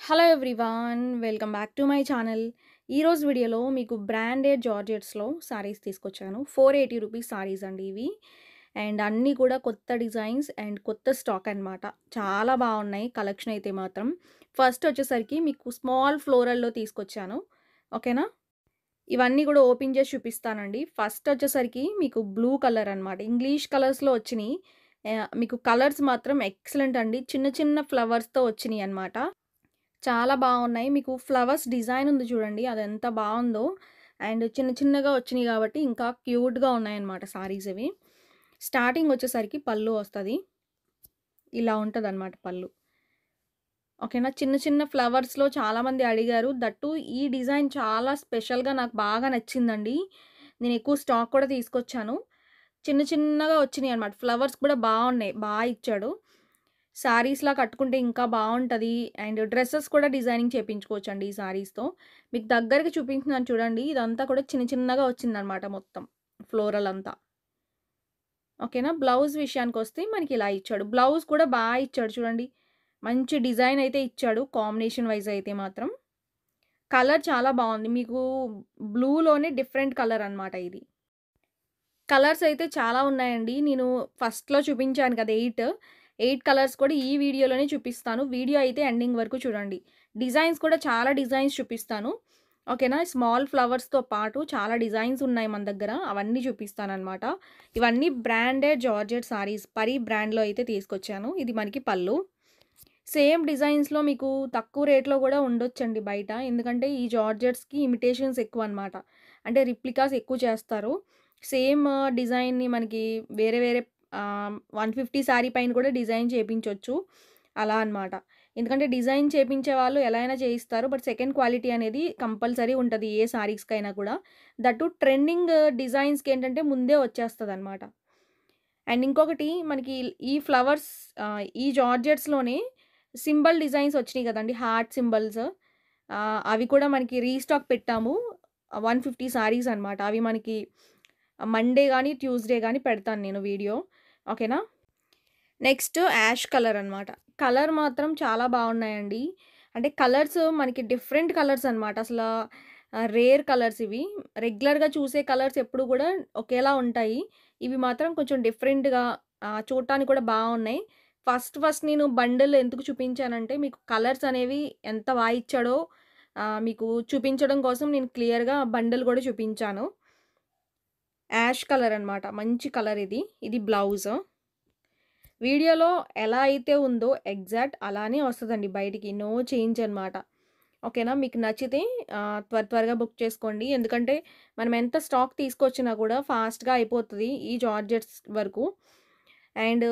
Hello everyone welcome back to my channel. ఈరోజు వీడియోలో మీకు బ్రాండెడ్ జార్జెట్స్లో సారీస్ తీసుకొచ్చాను. 480 రూపీస్ సారీస్ అండి ఇవి. అండ్ అన్నీ కూడా కొత్త డిజైన్స్ అండ్ కొత్త స్టాక్ అనమాట. చాలా బాగున్నాయి కలెక్షన్ అయితే మాత్రం. ఫస్ట్ వచ్చేసరికి మీకు స్మాల్ ఫ్లోరల్లో తీసుకొచ్చాను. ఓకేనా, ఇవన్నీ కూడా ఓపెన్ చేసి చూపిస్తానండి. ఫస్ట్ వచ్చేసరికి మీకు బ్లూ కలర్ అనమాట, ఇంగ్లీష్ కలర్స్లో వచ్చినాయి. మీకు కలర్స్ మాత్రం ఎక్సలెంట్ అండి. చిన్న చిన్న ఫ్లవర్స్తో వచ్చినాయి అనమాట. చాలా బాగున్నాయి. మీకు ఫ్లవర్స్ డిజైన్ ఉంది చూడండి, అది ఎంత బాగుందో. అండ్ చిన్న చిన్నగా వచ్చినాయి కాబట్టి ఇంకా క్యూట్గా ఉన్నాయన్నమాట సారీస్ ఇవి. స్టార్టింగ్ వచ్చేసరికి పళ్ళు వస్తుంది, ఇలా ఉంటుంది అనమాట పళ్ళు. ఓకేనా, చిన్న చిన్న ఫ్లవర్స్లో చాలామంది అడిగారు. దట్టు ఈ డిజైన్ చాలా స్పెషల్గా నాకు బాగా నచ్చిందండి. నేను ఎక్కువ స్టాక్ కూడా తీసుకొచ్చాను. చిన్న చిన్నగా వచ్చినాయి అనమాట. ఫ్లవర్స్ కూడా బాగున్నాయి, బాగా ఇచ్చాడు. శారీస్‌లా కట్టుకుంటే ఇంకా బావుంటది. అండ్ డ్రెసెస్ కూడా డిజైనింగ్ చేపించుకోవచ్చండి ఈ శారీస్‌తో. మీకు దగ్గరకి చూపించినాను చూడండి. ఇదంతా కూడా చిన్న చిన్నగా వచ్చిందనమాట మొత్తం ఫ్లోరల్ అంతా. ఓకేనా. బ్లౌజ్ విషయానికొస్తే మనకి ఇలా ఇచ్చాడు. బ్లౌజ్ కూడా బాగా ఇచ్చాడు చూడండి. మంచి డిజైన్ అయితే ఇచ్చాడు కాంబినేషన్ వైస్ అయితే మాత్రం. కలర్ చాలా బావుంది. మీకు బ్లూలోనే డిఫరెంట్ కలర్ అనమాట ఇది. కలర్స్ అయితే చాలా ఉన్నాయండి. నేను ఫస్ట్‌లో చూపించాను కదా 8 కలర్స్ కూడా ఈ వీడియోలోనే చూపిస్తాను. వీడియో అయితే ఎండింగ్ వరకు చూడండి. డిజైన్స్ కూడా చాలా డిజైన్స్ చూపిస్తాను. ఓకేనా. స్మాల్ ఫ్లవర్స్‌తో పాటు చాలా డిజైన్స్ ఉన్నాయి మన దగ్గర. అవన్నీ చూపిస్తాననమాట. ఇవన్నీ బ్రాండెడ్ జార్జెట్ సారీస్. పరి బ్రాండ్‌లో అయితే తీసుకొచ్చాను. ఇది మనకి పళ్ళు. సేమ్ డిజైన్స్‌లో మీకు తక్కువ రేట్‌లో కూడా ఉండొచ్చండి బయట. ఎందుకంటే ఈ జార్జెట్స్‌కి ఇమిటేషన్స్ ఎక్కువనమాట. అంటే రిప్లికాస్ ఎక్కువ చేస్తారు. సేమ్ డిజైన్‌ని మనకి వేరే వేరే 150 శారీ పైన కూడా డిజైన్ చేపించొచ్చు. అలా అనమాట. ఎందుకంటే డిజైన్ చేపించే వాళ్ళు ఎలా అయినా చేయిస్తారు. బట్ సెకండ్ క్వాలిటీ అనేది కంపల్సరీ ఉంటది ఏ శారీస్‌కైనా కూడా. దట్టు ట్రెండింగ్ డిజైన్స్‌కేంటంటే ముందే వచ్చేస్తదనమాట. అండ్ ఇంకొకటి మనకి ఈ ఫ్లవర్స్ ఈ జార్జెట్స్‌లోనే సింబల్ డిజైన్స్ వచ్చినాయి కదండీ! Heart symbols. అవి కూడా మనకి రీస్టాక్ పెట్టాము. 150 శారీస్ అనమాట. అవి మనకి మండే గానీ, ట్యూస్‌డే గానీ పెడతాను నేను వీడియో. ఓకేనా. నెక్స్ట్ యాష్ కలర్ అనమాట. కలర్ మాత్రం చాలా బాగున్నాయండి. అంటే కలర్స్ మనకి డిఫరెంట్ కలర్స్ అనమాట. అసలా రేర్ కలర్స్ ఇవి. రెగ్యులర్‌గా చూసే కలర్స్ ఎప్పుడు కూడా ఒకేలా ఉంటాయి. ఇవి మాత్రం కొంచెం డిఫరెంట్‌గా చూడటానికి కూడా బాగున్నాయి. ఫస్ట్ నేను బండిల్ ఎందుకు చూపించానంటే మీకు కలర్స్ అనేవి ఎంత బాగా ఇచ్చాడో మీకు చూపించడం కోసం నేను క్లియర్‌గా బండిల్ కూడా చూపించాను. యాష్ కలర్ అనమాట. మంచి కలర్ ఇది. ఇది బ్లౌజ్. వీడియోలో ఎలా అయితే ఉందో ఎగ్జాక్ట్ అలానే వస్తదండి బయటికి. నో చేంజ్ అనమాట. ఓకేనా. మీకు నచ్చితే త్వరగా బుక్ చేసుకోండి. ఎందుకంటే మనం ఎంత స్టాక్ తీసుకొచ్చినా కూడా ఫాస్ట్‌గా అయిపోతది ఈ జార్జెట్స్ వరకు. అండ్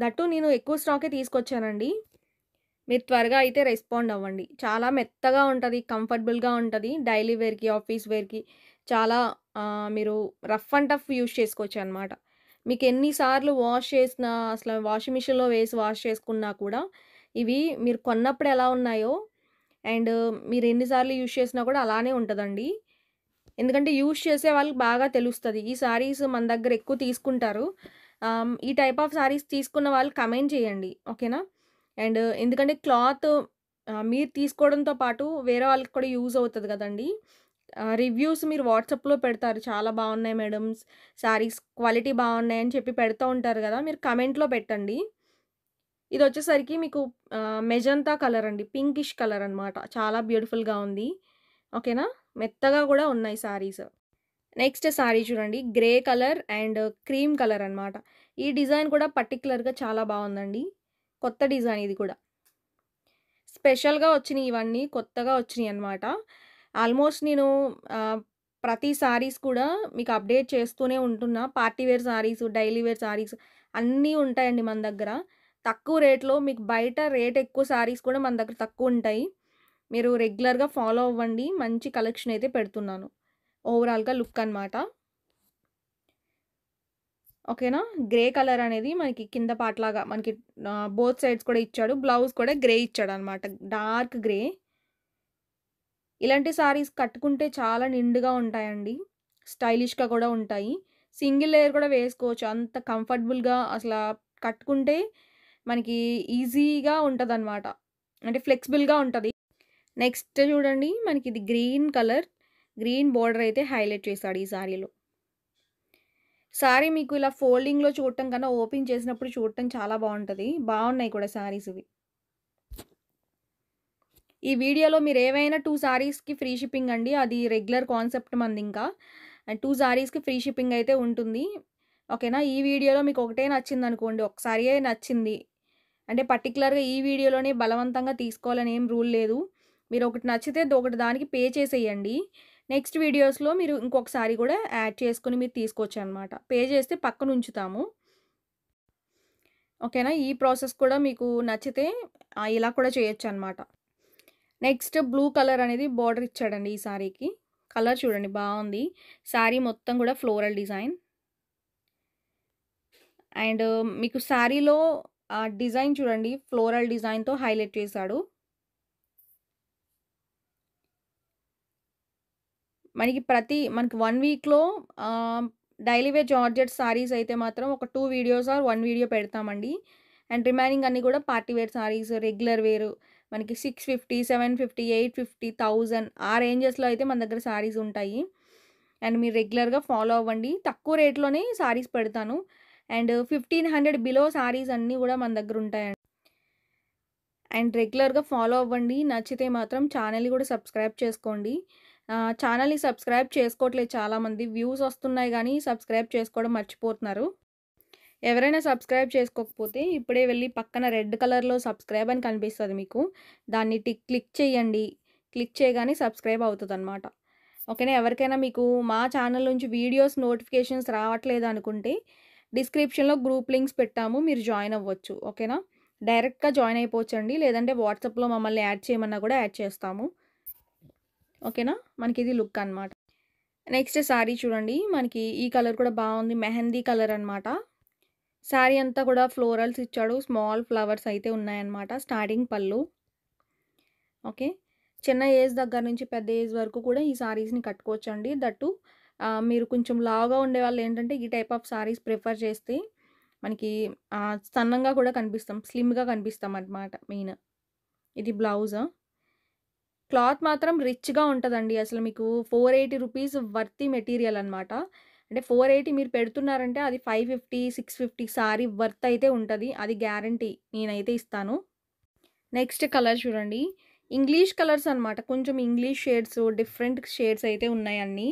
దట్టు నేను ఎక్కువ స్టాకే తీసుకొచ్చానండి. మీరు త్వరగా అయితే రెస్పాండ్ అవ్వండి. చాలా మెత్తగా ఉంటది, కంఫర్టబుల్‌గా ఉంటది. డైలీ వేర్‌కి, ఆఫీస్ వేర్‌కి చాలా మీరు రఫ్ అండ్ టఫ్ యూజ్ చేసుకోవచ్చనమాట. మీకు ఎన్ని సార్లు వాష్ చేసినా, అసలు వాషింగ్ మిషన్‌లో వేసి వాష్ చేసుకున్నా కూడా ఇవి మీరు కొన్నప్పుడు ఎలా ఉన్నాయో అండ్ మీరు ఎన్ని సార్లు యూజ్ చేసినా కూడా అలానే ఉంటదండి. ఎందుకంటే యూజ్ చేసే వాళ్ళకి బాగా తెలుస్తది. ఈ సారీస్ మన దగ్గర ఎక్కువ తీసుకుంటారు. ఈ టైప్ ఆఫ్ సారీస్ తీసుకున్న వాళ్ళు కమెంట్ చేయండి. ఓకేనా. అండ్ ఎందుకంటే క్లాత్ మీరు తీసుకోవడంతో పాటు వేరే వాళ్ళకి కూడా యూజ్ అవుతది కదండీ. రివ్యూస్ మీరు వాట్సాప్‌లో పెడతారు. చాలా బాగున్నాయి మేడమ్, సారీస్ క్వాలిటీ బాగున్నాయి అని చెప్పి పెడతా ఉంటారు కదా! మీరు కమెంట్‌లో పెట్టండి. ఇదొచ్చేసరికి మీకు మెజంతా కలర్ అండి. పింకిష్ కలర్ అనమాట. చాలా బ్యూటిఫుల్‌గా ఉంది. ఓకేనా. మెత్తగా కూడా ఉన్నాయి సారీస్. నెక్స్ట్ సారీ చూడండి. Grey colour and cream colour అనమాట. ఈ డిజైన్ కూడా పర్టిక్యులర్‌గా చాలా బావుందండి. కొత్త డిజైన్ ఇది కూడా. స్పెషల్‌గా వచ్చినియి ఇవన్నీ. కొత్తగా వచ్చినియనమాట. ఆల్మోస్ట్ నేను ప్రతి సారీస్ కూడా మీకు అప్డేట్ చేస్తూనే ఉంటున్నా. Party wear saris, daily wear saris అన్నీ ఉంటాయండి మన దగ్గర. తక్కువ రేట్‌లో మీకు బయట రేట్ ఎక్కువ సారీస్ కూడా మన దగ్గర తక్కువుంటాయి. మీరు రెగ్యులర్‌గా ఫాలో అవ్వండి. మంచి కలెక్షన్ అయితే పెడుతున్నాను. ఓవరాల్‌గా లుక్ అనమాట. ఓకేనా. గ్రే కలర్ అనేది మనకి కింద పార్ట్‌లాగా మనకి బోత్ సైడ్స్ కూడా ఇచ్చాడు. బ్లౌజ్ కూడా గ్రే ఇచ్చాడనమాట. Dark grey. ఇలాంటి సారీస్ కట్టుకుంటే చాలా నిండుగా ఉంటాయండి. స్టైలిష్‌గా కూడా ఉంటాయి. సింగిల్ లేయర్ కూడా వేసుకోవచ్చు. అంత కంఫర్టబుల్‌గా అసలా కట్టుకుంటే మనకి ఈజీగా ఉంటదనమాట. అంటే ఫ్లెక్సిబుల్‌గా ఉంటది. నెక్స్ట్ చూడండి మనకిది గ్రీన్ కలర్, గ్రీన్ బోర్డర్ అయితే హైలైట్ చేశాడు ఈ సారీలో. సారీ మీకు ఇలా ఫోల్డింగ్‌లో చూడటం కన్నా ఓపెన్ చేసినప్పుడు చూడటం చాలా బావుంటది. బావున్నాయి కూడా సారీస్ ఇవి. ఈ వీడియోలో మీరేవైనా 2 సారీస్‌కి ఫ్రీ షిప్పింగ్ అండి. అది రెగ్యులర్ కాన్సెప్ట్ మనదింకా. అండ్ 2 సారీస్‌కి ఫ్రీ షిప్పింగ్ అయితే ఉంటుంది. ఓకేనా. ఈ వీడియోలో మీకు ఒకటే నచ్చిందనుకోండి, ఒక సారీయే నచ్చింది. అంటే పర్టిక్యులర్‌గా ఈ వీడియోలోనే బలవంతంగా తీసుకోవాలని ఏం రూల్ లేదు. మీరొకటి నచ్చితే ఒకటి దానికి పే చేసేయండి. నెక్స్ట్ వీడియోస్‌లో మీరు ఇంకొక సారీ కూడా యాడ్ చేసుకొని మీరు తీసుకోవచ్చనమాట. పే చేస్తే పక్కనుంచుతాము. ఓకేనా. ఈ ప్రాసెస్ కూడా మీకు నచ్చితే ఇలా కూడా చేయొచ్చనమాట. నెక్స్ట్ బ్లూ కలర్ అనేది బోర్డర్ ఇచ్చాడండి ఈ సారీకి. కలర్ చూడండి బావుంది. సారీ మొత్తం కూడా ఫ్లోరల్ డిజైన్. అండ్ మీకు సారీలో డిజైన్ చూడండి ఫ్లోరల్ డిజైన్‌తో హైలైట్ చేశాడు. మనకి 1 వీక్‌లో డైలీ వేర్ జార్జెట్ సారీస్ అయితే మాత్రం ఒక 2 వీడియోస్ ఆర్ 1 వీడియో పెడతామండి. అండ్ రిమైనింగ్ అన్నీ కూడా party wear saris, regular wear మనకి 650, 750, 850, 1000 ఆ రేంజెస్‌లో అయితే మన దగ్గర సారీస్ ఉంటాయి. అండ్ మీరు రెగ్యులర్‌గా ఫాలో అవ్వండి. తక్కువ రేట్‌లోనే సారీస్ పెడతాను. అండ్ 1500 బిలో సారీస్ అన్నీ కూడా మన దగ్గర ఉంటాయండి. అండ్ రెగ్యులర్‌గా ఫాలో అవ్వండి. నచ్చితే మాత్రం ఛానెల్‌ని కూడా సబ్స్క్రైబ్ చేసుకోండి. ఛానెల్‌ని సబ్స్క్రైబ్ చేసుకోవట్లేదు చాలామంది. వ్యూస్ వస్తున్నాయి గానీ సబ్స్క్రైబ్ చేసుకోవడం మర్చిపోతున్నారు. ఎవరైనా సబ్స్క్రైబ్ చేసుకోకపోతే ఇప్పుడే వెళ్లి పక్కన రెడ్ కలర్‌లో సబ్స్క్రైబ్ అని కనిపిస్తది మీకు. దాన్ని క్లిక్ చేయండి. క్లిక్ చేయగానే సబ్స్క్రైబ్ అవుతదనమాట. ఓకేనా. ఎవరికైనా మీకు మా ఛానల్ నుంచి వీడియోస్ నోటిఫికేషన్స్ రావట్లేదనుకుంటే డిస్క్రిప్షన్‌లో గ్రూప్ లింక్స్ పెట్టాము. మీరు జాయిన్ అవ్వచ్చు. ఓకేనా. డైరెక్ట్‌గా జాయిన్ అయిపోవచ్చండి. లేదంటే వాట్సాప్‌లో మమ్మల్ని యాడ్ చేయమన్నా కూడా యాడ్ చేస్తాము. ఓకేనా. మనకిది లుక్ అనమాట. నెక్స్ట్ సారీ చూడండి. మనకి ఈ కలర్ కూడా బావుంది. మెహందీ కలర్ అనమాట. సారీ అంతా కూడా ఫ్లోరల్స్ ఇచ్చాడు. స్మాల్ ఫ్లవర్స్ అయితే ఉన్నాయన్నమాట. స్టార్టింగ్ పళ్ళు. ఓకే. చిన్న ఏజ్ దగ్గర నుంచి పెద్ద ఏజ్ వరకు కూడా ఈ సారీస్‌ని కట్టుకోవచ్చండి. దట్టు మీరు కొంచెం లావుగా ఉండేవాళ్ళేంటంటే ఈ టైప్ ఆఫ్ సారీస్ ప్రిఫర్ చేస్తే మనకి సన్నంగా కూడా కనిపిస్తాం. స్లిమ్‌గా కనిపిస్తామన్నమాట మెయిన్. ఇది బ్లౌజ్. క్లాత్ మాత్రం రిచ్‌గా ఉంటదండి. అసలు మీకు 480 రూపీస్ వర్తీ మెటీరియల్ అనమాట. అంటే 480 మీరు పెడుతున్నారంటే అది 550, 650 సారీ వర్త్ అయితే ఉంటది. అది గ్యారంటీ నేనైతే ఇస్తాను. నెక్స్ట్ కలర్ చూడండి. ఇంగ్లీష్ కలర్స్ అనమాట. కొంచెం ఇంగ్లీష్ షేడ్స్, డిఫరెంట్ షేడ్స్ అయితే ఉన్నాయి అన్నీ.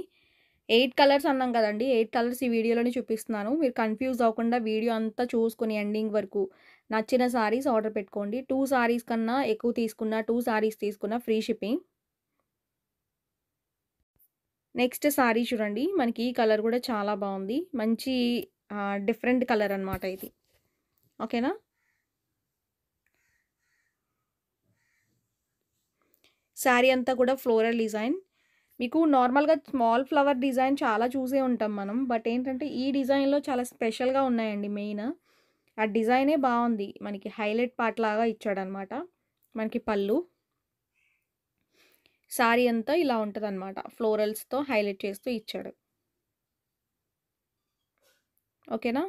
8 కలర్స్ అన్నాం కదండీ! 8 కలర్స్ ఈ వీడియోలోనే చూపిస్తున్నాను. మీరు కన్‌ఫ్యూజ్ అవ్వకుండా వీడియో అంతా చూసుకొని ఎండింగ్ వరకు నచ్చిన సారీస్ ఆర్డర్ పెట్టుకోండి. 2 సారీస్ కన్నా ఎక్కువ తీసుకున్నా, 2 సారీస్ తీసుకున్నా ఫ్రీ షిప్పింగ్. నెక్స్ట్ సారీ చూడండి. మనకి ఈ కలర్ కూడా చాలా బావుంది. మంచి డిఫరెంట్ కలర్ అనమాట ఇది. ఓకేనా. సారీ అంతా కూడా ఫ్లోరల్ డిజైన్. మీకు నార్మల్‌గా స్మాల్ ఫ్లవర్ డిజైన్ చాలా చూసే ఉంటాం మనం. బట్ ఏంటంటే ఈ డిజైన్‌లో చాలా స్పెషల్‌గా ఉన్నాయండి మెయిన్. ఆ డిజైనే బావుంది. మనకి హైలైట్ పార్ట్ లాగా ఇచ్చాడనమాట. మనకి పళ్ళు. సారీ అంతా ఇలా ఉంటదనమాట. ఫ్లోరల్స్‌తో హైలైట్ చేస్తూ ఇచ్చాడు. ఓకేనా.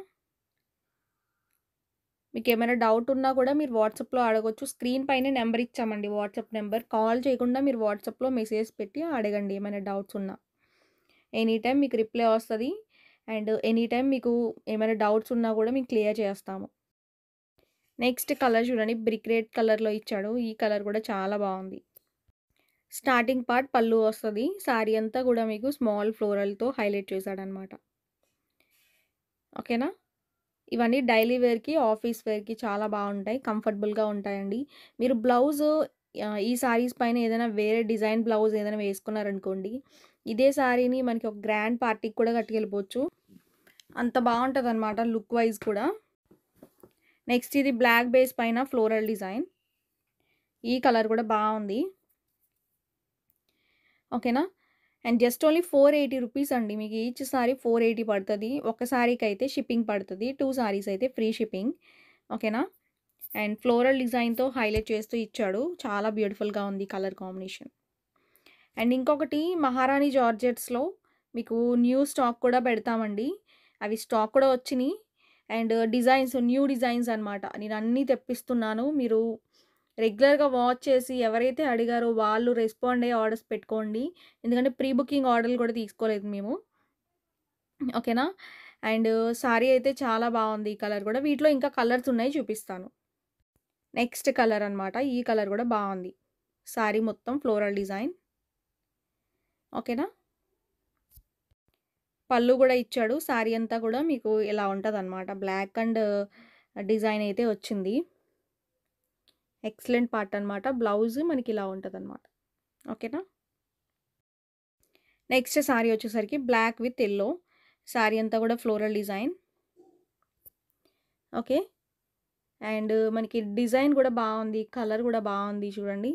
మీకేమైనా డౌట్ ఉన్నా కూడా మీరు వాట్సాప్‌లో అడగొచ్చు. స్క్రీన్ పైనే నెంబర్ ఇచ్చామండి వాట్సాప్ నెంబర్. కాల్ చేయకుండా మీరు వాట్సాప్‌లో మెసేజ్ పెట్టి అడగండి ఏమైనా డౌట్స్ ఉన్నా. ఎనీ టైమ్ మీకు రిప్లై వస్తది. అండ్ ఎనీ టైమ్ మీకు ఏమైనా డౌట్స్ ఉన్నా కూడా మేము క్లియర్ చేస్తాము. నెక్స్ట్ కలర్ చూడండి. బ్రిక్ రెడ్ కలర్‌లో ఇచ్చాడు. ఈ కలర్ కూడా చాలా బావుంది. స్టార్టింగ్ పార్ట్ పళ్ళు వస్తది. సారీ అంతా కూడా మీకు స్మాల్ ఫ్లోరల్‌తో హైలైట్ చేశాడనమాట. ఓకేనా. ఇవన్నీ డైలీ వేర్‌కి, ఆఫీస్ వేర్‌కి చాలా బావుంటాయి. కంఫర్టబుల్‌గా ఉంటాయండి. మీరు బ్లౌజు ఈ సారీస్ పైన ఏదైనా వేరే డిజైన్ బ్లౌజ్ ఏదైనా వేసుకున్నారనుకోండి, ఇదే సారీని మనకి ఒక గ్రాండ్ పార్టీకి కూడా కట్టుకెళ్ళిపోవచ్చు. అంత బావుంటదనమాట లుక్ వైజ్ కూడా. నెక్స్ట్ ఇది బ్లాక్ బేస్ పైన ఫ్లోరల్ డిజైన్. ఈ కలర్ కూడా బావుంది. ఓకేనా. అండ్ జస్ట్ ఓన్లీ 480 రూపీస్ అండి. మీకు ఈచ్ సారీ 480 పడతది. ఒక సారీకైతే షిప్పింగ్ పడతది. 2 సారీస్ అయితే ఫ్రీ షిప్పింగ్. ఓకేనా. అండ్ ఫ్లోరల్ డిజైన్‌తో హైలైట్ చేస్తూ ఇచ్చాడు. చాలా బ్యూటిఫుల్‌గా ఉంది కలర్ కాంబినేషన్. అండ్ ఇంకొకటి మహారాణి జార్జెట్స్‌లో మీకు న్యూ స్టాక్ కూడా పెడతామండి. అవి స్టాక్ కూడా వచ్చినియి. అండ్ న్యూ డిజైన్స్ అనమాట. నేను అన్నీ తెప్పిస్తున్నాను. మీరు రెగ్యులర్‌గా వాచ్ చేసి ఎవరైతే అడిగారో వాళ్ళు రెస్పాండ్ అయ్యి ఆర్డర్స్ పెట్టుకోండి. ఎందుకంటే ప్రీ బుకింగ్ ఆర్డర్‌లు కూడా తీసుకోలేదు మేము. ఓకేనా? అండ్ సారీ అయితే చాలా బావుంది. ఈ కలర్ కూడా. వీటిలో ఇంకా కలర్స్ ఉన్నాయి చూపిస్తాను. నెక్స్ట్ కలర్ అన్నమాట. ఈ కలర్ కూడా బావుంది. సారీ మొత్తం ఫ్లోరల్ డిజైన్. ఓకేనా? పళ్ళు కూడా ఇచ్చాడు. సారీ అంతా కూడా మీకు ఇలా ఉంటదన్నమాట. బ్లాక్ అండ్ డిజైన్ అయితే వచ్చింది. ఎక్సలెంట్ పార్ట్ అన్నమాట. బ్లౌజ్ మనకి ఇలా ఉంటదన్నమాట. ఓకేనా? నెక్స్ట్ సారీ వచ్చేసరికి బ్లాక్ విత్ యెల్లో. సారీ అంతా కూడా ఫ్లోరల్ డిజైన్. ఓకే. అండ్ మనకి డిజైన్ కూడా బావుంది. కలర్ కూడా బావుంది చూడండి.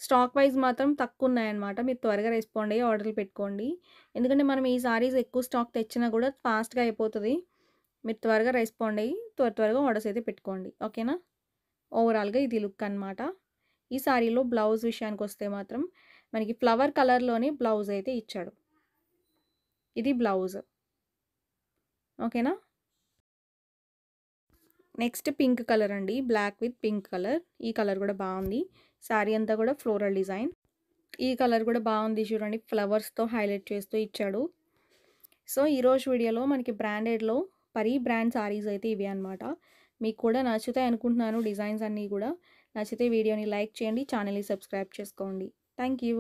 స్టాక్ వైస్ మాత్రం తక్కువున్నాయన్నమాట. మీరు త్వరగా రెస్పాండ్ అయ్యి ఆర్డర్‌లు పెట్టుకోండి. ఎందుకంటే మనం ఈ సారీస్ ఎక్కువ స్టాక్ తెచ్చినా కూడా ఫాస్ట్‌గా అయిపోతది. మీరు త్వరగా రెస్పాండ్ అయ్యి త్వరగా ఆర్డర్స్ అయితే పెట్టుకోండి. ఓకేనా? ఓవరాల్‌గా ఇది లుక్ అన్నమాట. ఈ సారీలో బ్లౌజ్ విషయానికొస్తే మాత్రం మనకి ఫ్లవర్ కలర్‌లోనే బ్లౌజ్ అయితే ఇచ్చాడు. ఇది బ్లౌజ్. ఓకేనా? నెక్స్ట్ పింక్ కలర్ అండి. Black with pink colour. ఈ కలర్ కూడా బావుంది. సారీ అంతా కూడా ఫ్లోరల్ డిజైన్. ఈ కలర్ కూడా బావుంది చూడండి. ఫ్లవర్స్‌తో హైలైట్ చేస్తూ ఇచ్చాడు. సో, ఈరోజు వీడియోలో మనకి బ్రాండెడ్‌లో పరీ బ్రాండ్ సారీస్ అయితే ఇవే అన్నమాట. మీకు కూడా నచ్చుతాయి అనుకుంటున్నాను డిజైన్స్ అన్నీ కూడా. నచ్చితే వీడియోని లైక్ చేయండి. ఛానెల్‌ని సబ్స్క్రైబ్ చేసుకోండి. Thank you.